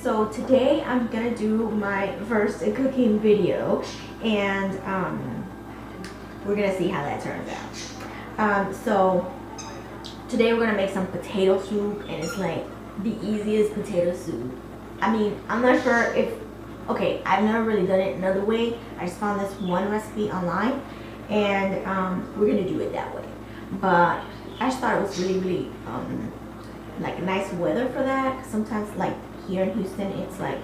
so today I'm gonna do my first cooking video, and we're gonna see how that turns out. So today we're gonna make some potato soup, and it's like the easiest potato soup. I mean, I'm not sure if, okay, I've never really done it another way. I just found this one recipe online, and we're gonna do it that way. But I just thought it was really like nice weather for that. Sometimes like here in Houston, it's like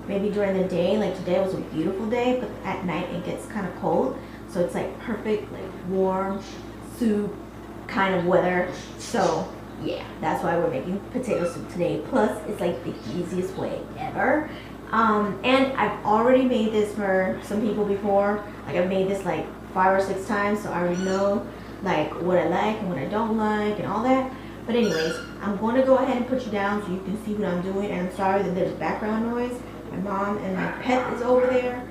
maybe during the day, like today was a beautiful day, but at night it gets kind of cold. So it's like perfect, like warm soup kind of weather. So yeah, that's why we're making potato soup today. Plus, it's like the easiest way ever. And I've already made this for some people before. Like I've made this like 5 or 6 times, so I already know like what I like and what I don't like and all that. But anyways, I'm going to go ahead and put you down so you can see what I'm doing. And I'm sorry that there's background noise. My mom and my pet is over there.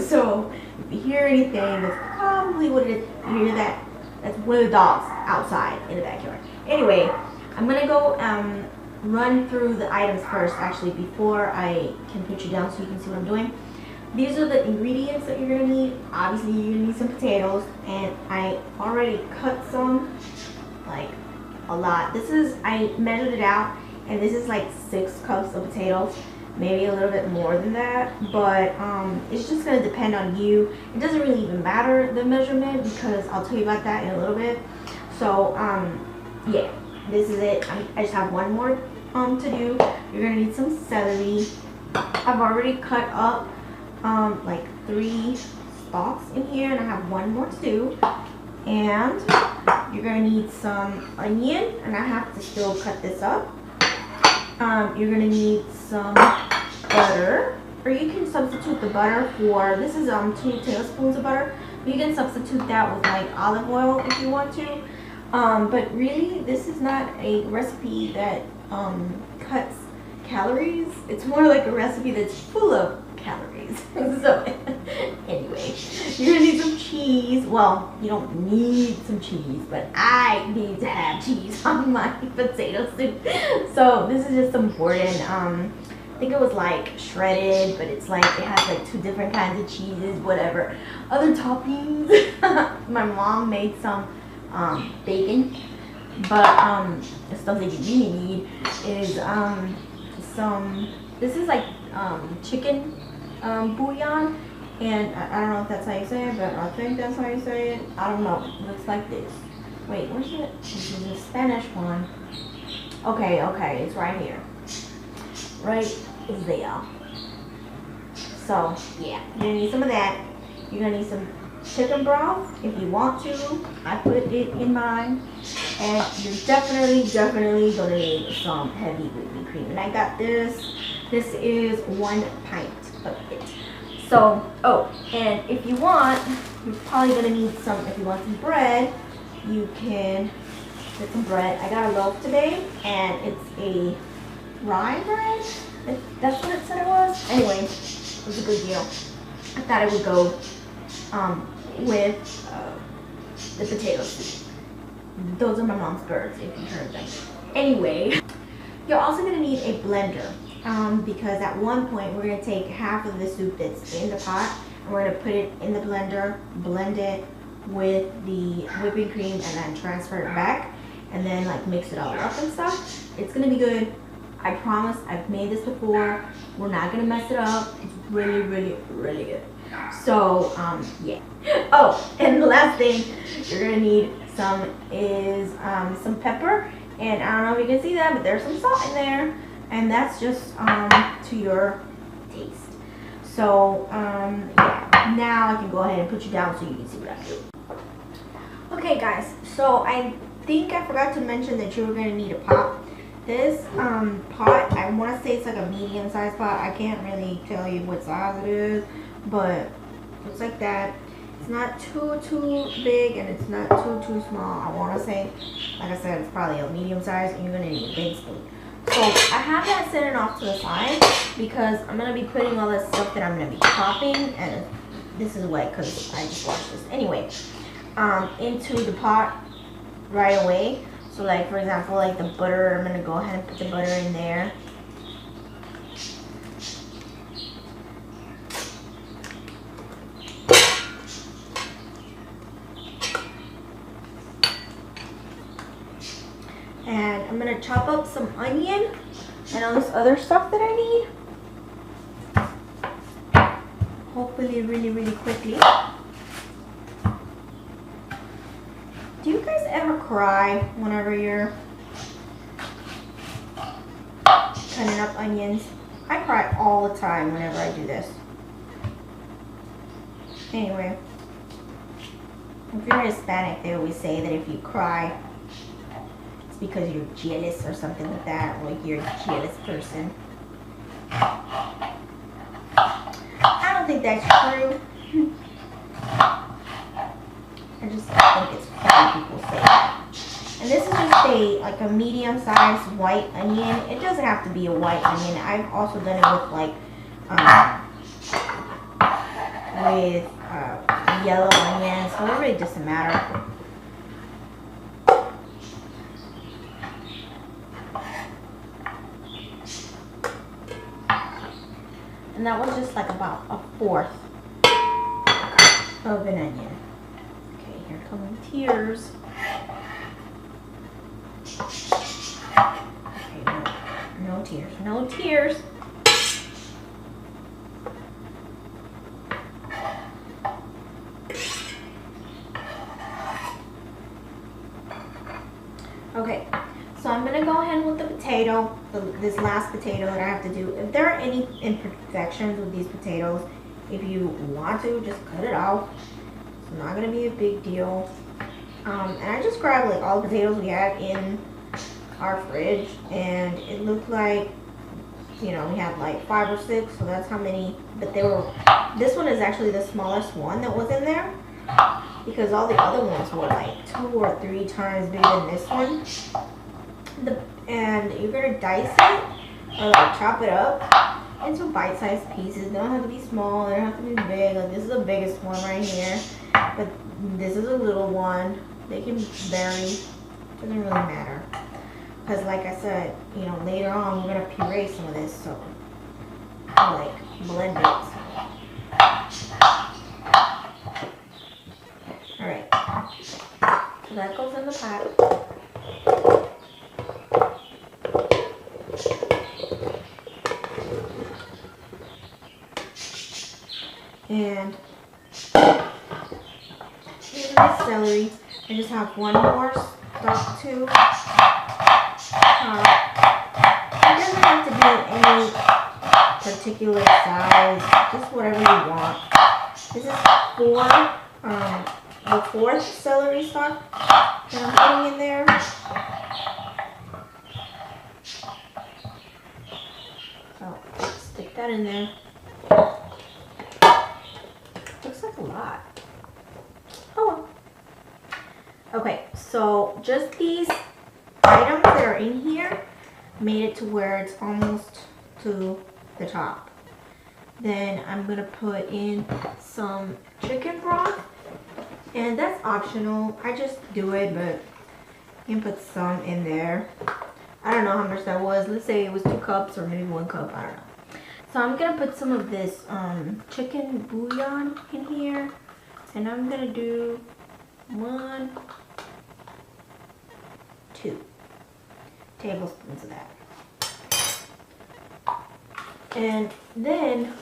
So if you hear anything, that's probably what it is. If you hear that, that's one of the dogs outside in the backyard. Anyway, I'm going to go run through the items first, actually, before I can put you down so you can see what I'm doing. These are the ingredients that you're going to need. Obviously, you're going to need some potatoes, and I already cut some, like a lot. This is, I measured it out, and this is like 6 cups of potatoes, maybe a little bit more than that, but it's just going to depend on you. It doesn't really even matter the measurement, because I'll tell you about that in a little bit. So yeah, this is it. I just have one more to do. You're going to need some celery. I've already cut up like 3 stalks in here, and I have one more to do. And you're going to need some onion, and I have to still cut this up. You're going to need some butter, or you can substitute the butter for, this is 2 tablespoons of butter. You can substitute that with like olive oil if you want to. But really, this is not a recipe that cuts calories. It's more like a recipe that's full of calories. So anyway, you're gonna need some cheese. Well, you don't need some cheese, but I need to have cheese on my potato soup. So this is just some Borden, I think it was like shredded, but it's like, it has like 2 different kinds of cheeses, whatever. Other toppings. My mom made some bacon, but the stuff that you really need is some, this is like chicken bouillon, and I don't know if that's how you say it, but I think that's how you say it. I don't know. It looks like this. Wait, where's it? This is a Spanish one. Okay, it's right here. Right there. So yeah, you're gonna need some of that. You're gonna need some chicken broth if you want to. I put it in mine. And you're definitely gonna need some heavy whipping cream. And I got this. This is 1 pint of it. So, oh, and if you want, you're probably gonna need some, if you want some bread, you can get some bread. I got a loaf today, and it's a rye bread. That's what it said it was. Anyway, it was a good deal. I thought it would go with the potato soup. Those are my mom's birds, if you heard them. Anyway, you're also gonna need a blender, because at one point we're gonna take half of the soup that's in the pot, and we're gonna put it in the blender, blend it with the whipping cream, and then transfer it back, and then like mix it all up and stuff. It's gonna be good. I promise. I've made this before. We're not gonna mess it up. It's really good. So yeah. Oh, and the last thing you're gonna need is some pepper, and I don't know if you can see that, but there's some salt in there, and that's just to your taste. So yeah, now I can go ahead and put you down so you can see what I do. Okay guys, so I think I forgot to mention that you were gonna need a pot. This pot, I want to say it's like a medium-sized pot. I can't really tell you what size it is, but it looks like that. It's not too big, and it's not too small. I want to say, like I said, it's probably a medium size, and you're gonna need a big spoon. So I have that sitting off to the side because I'm gonna be putting all this stuff that I'm gonna be chopping, and this is wet because I just washed this anyway, into the pot right away. So like, for example, like the butter, I'm gonna go ahead and put the butter in there. I'm gonna chop up some onion and all this other stuff that I need. Hopefully really quickly. Do you guys ever cry whenever you're cutting up onions? I cry all the time whenever I do this. Anyway, if you're Hispanic, they always say that if you cry, it's because you're jealous or something like that, like you're a jealous person. I don't think that's true. I just think it's funny people say that. And this is just a medium-sized white onion. It doesn't have to be a white onion. I've also done it with yellow onions, so it really doesn't matter. And that was just like about 1/4 of an onion. Okay, here come the tears. Okay, no tears, no tears. Okay, so I'm gonna go ahead with the potato, this last potato that I have to do. If there are any imperfections with these potatoes, if you want to, just cut it off. It's not gonna be a big deal. And I just grabbed like all the potatoes we had in our fridge, and it looked like, you know, we had like 5 or 6, so that's how many. But this one is actually the smallest one that was in there, because all the other ones were like 2 or 3 times bigger than this one. And you're gonna dice it or like chop it up into bite-sized pieces. They don't have to be small, they don't have to be big. Like this is the biggest one right here, but this is a little one. They can vary, doesn't really matter. Because like I said, you know, later on we're gonna puree some of this, so like blend it. Alright, so that goes in the pot. And here's my celery. I just have one more stalk to it doesn't have to be any particular size, just whatever you want. This is the 4th celery stalk that I'm putting in there. So stick that in there. Looks like a lot. Oh well. Okay, so just these items that are in here made it to where it's almost to the top. Then I'm gonna put in some chicken broth, and that's optional. I just do it, but you can put some in there. I don't know how much that was. Let's say it was 2 cups or maybe 1 cup. I don't know. So I'm gonna put some of this chicken bouillon in here, and I'm gonna do 1, 2 tablespoons of that. And then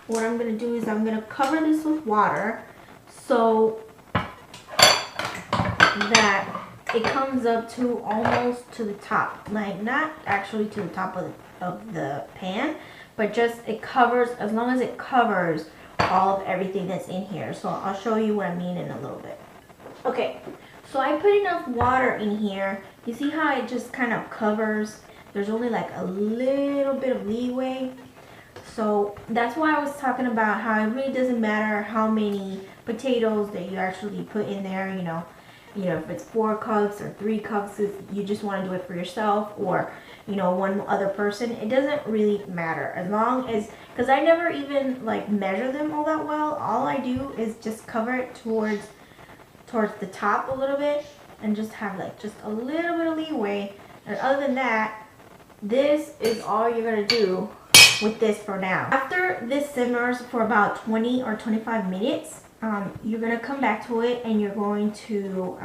what I'm going to do is I'm going to cover this with water so that it comes up to almost to the top. Like not actually to the top of the pan, but just it covers, as long as it covers all of everything that's in here. So I'll show you what I mean in a little bit. Okay, so I put enough water in here. You see how it just kind of covers? There's only like a little bit of leeway. So that's why I was talking about how it really doesn't matter how many potatoes that you actually put in there, you know, if it's 4 cups or 3 cups, if you just want to do it for yourself, or, you know, one other person, it doesn't really matter. As long as, because I never even like measure them all that well. All I do is just cover it towards the top a little bit and just have like just a little bit of leeway. And other than that, this is all you're gonna do with this for now. After this simmers for about 20 or 25 minutes, you're gonna come back to it and you're going to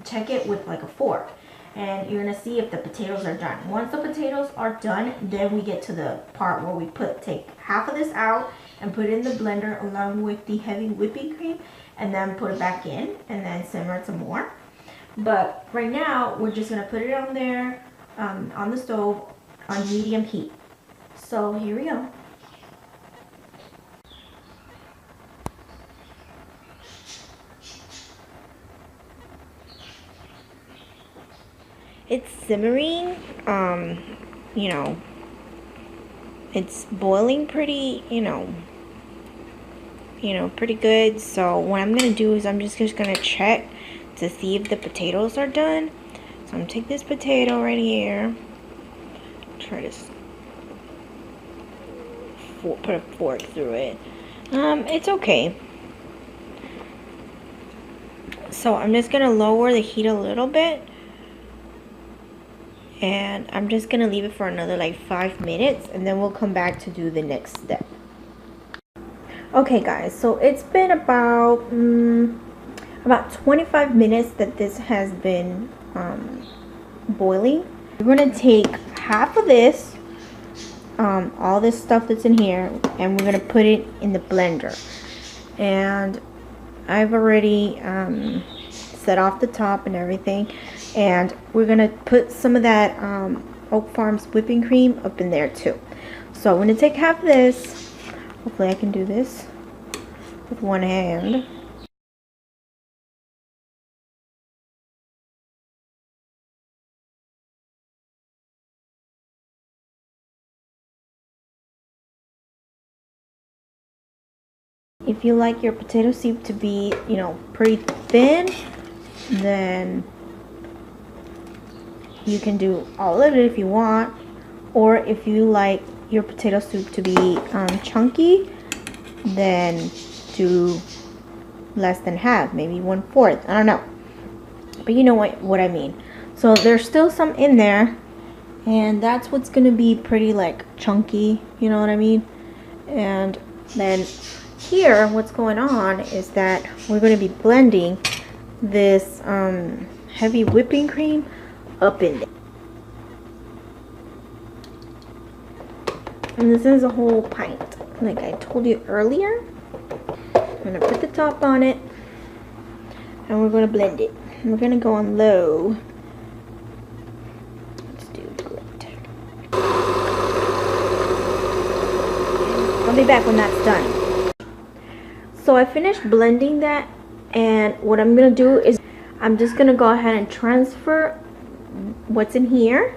check it with like a fork. And you're gonna see if the potatoes are done. Once the potatoes are done, then we get to the part where we take half of this out and put it in the blender along with the heavy whipping cream, and then put it back in and then simmer it some more. But right now, we're just gonna put it on there, on the stove, on medium heat. So here we go. It's simmering, you know, it's boiling pretty, pretty good. So what I'm gonna do is I'm just gonna check to see if the potatoes are done. So I'm gonna take this potato right here, try to put a fork through it. It's okay. So I'm just gonna lower the heat a little bit. And I'm just gonna leave it for another like 5 minutes, and then we'll come back to do the next step. Okay guys, so it's been about 25 minutes that this has been boiling. We're gonna take half of this, all this stuff that's in here, and we're gonna put it in the blender. And I've already set off the top and everything. And we're gonna put some of that Oak Farms whipping cream up in there too. So I'm gonna take half of this. Hopefully I can do this with one hand. If you like your potato soup to be, pretty thin, then you can do all of it if you want, or if you like your potato soup to be chunky, then do less than half, maybe 1/4. I don't know, but you know what I mean. So there's still some in there, and that's what's gonna be pretty like chunky, you know what I mean. And then here, what's going on is that we're going to be blending this heavy whipping cream up in there. And this is a whole pint, like I told you earlier. I'm going to put the top on it, and we're going to blend it. And we're going to go on low. Let's do great. I'll be back when that's done. So I finished blending that, and what I'm gonna do is I'm just gonna go ahead and transfer what's in here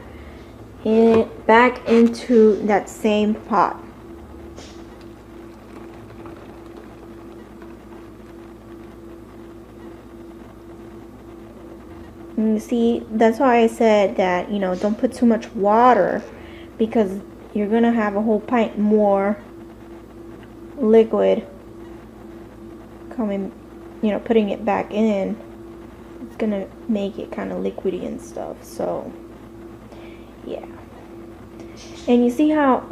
and back into that same pot. And you see, that's why I said that, don't put too much water, because you're gonna have a whole pint more liquid coming, putting it back in. It's gonna make it kind of liquidy and stuff. So yeah. And you see how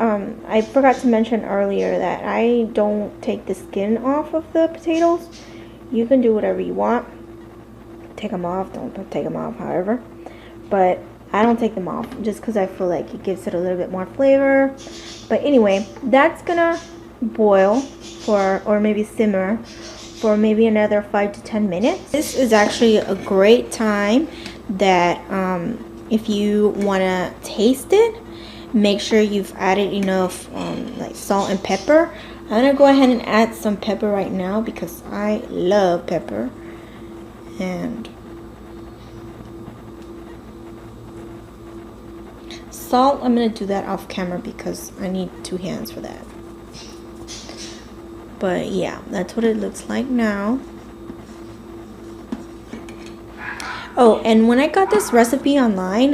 I forgot to mention earlier that I don't take the skin off of the potatoes. You can do whatever you want, take them off, don't take them off, however, but I don't take them off just because I feel like it gives it a little bit more flavor. But anyway, that's gonna boil or maybe simmer for maybe another 5 to 10 minutes. This is actually a great time that if you want to taste it, make sure you've added enough like salt and pepper. I'm gonna go ahead and add some pepper right now because I love pepper. And salt, I'm gonna do that off camera because I need 2 hands for that. But yeah, that's what it looks like now. Oh, and when I got this recipe online,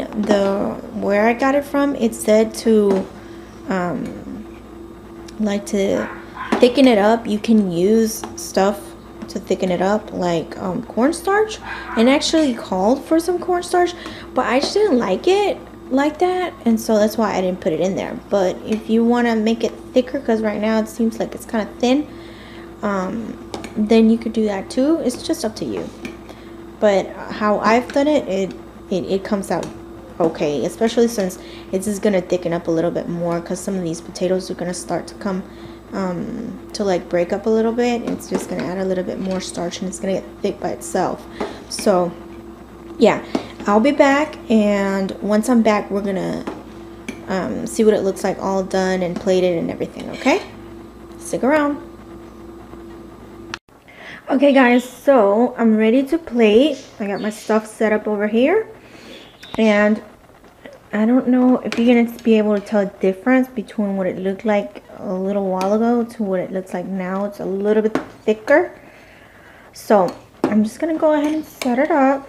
where I got it from, it said to like to thicken it up. You can use stuff to thicken it up, like cornstarch, and actually called for some cornstarch, but I just didn't like it. like that, and so that's why I didn't put it in there. But if you want to make it thicker, because right now it seems like it's kind of thin, then you could do that too. It's just up to you. But how I've done it, it comes out okay, especially since it's just gonna thicken up a little bit more, because some of these potatoes are gonna start to come to like break up a little bit. It's just gonna add a little bit more starch, and it's gonna get thick by itself. So yeah, I'll be back, and once I'm back, we're gonna see what it looks like all done and plated and everything. Okay, stick around. Okay guys, so I'm ready to plate. I got my stuff set up over here, and I don't know if you're gonna be able to tell a difference between what it looked like a little while ago to what it looks like now. It's a little bit thicker, so I'm just gonna go ahead and set it up.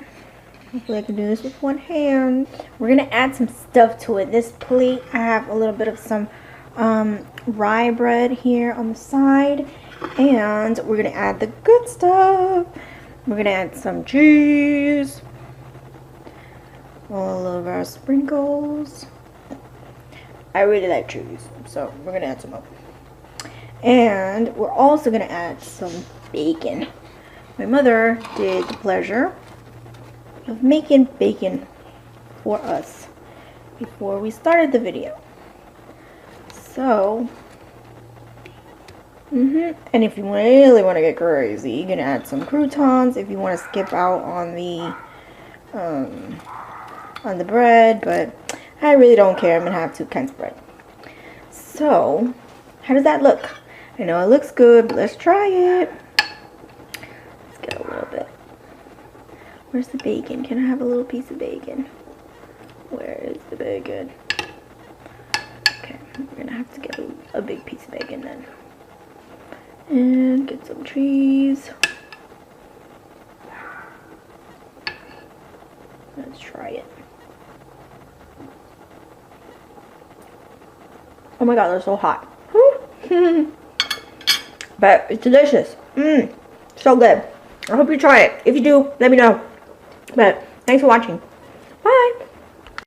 Hopefully I can do this with one hand. We're gonna add some stuff to it. This plate, I have a little bit of some rye bread here on the side, and we're gonna add the good stuff. We're gonna add some cheese, all of our sprinkles. I really like cheese, so we're gonna add some up. And we're also gonna add some bacon. My mother did the pleasure of making bacon for us before we started the video. So and if you really want to get crazy, you can add some croutons if you want to skip out on the bread, but I really don't care. I'm gonna have 2 kinds of bread. So how does that look? I know it looks good, but let's try it. Let's get a little bit. Where's the bacon? Can I have a little piece of bacon? Where is the bacon? Okay, we're gonna have to get a big piece of bacon then. And get some cheese. Let's try it. Oh my god, they're so hot. But it's delicious. So good. I hope you try it. If you do, let me know. But thanks for watching.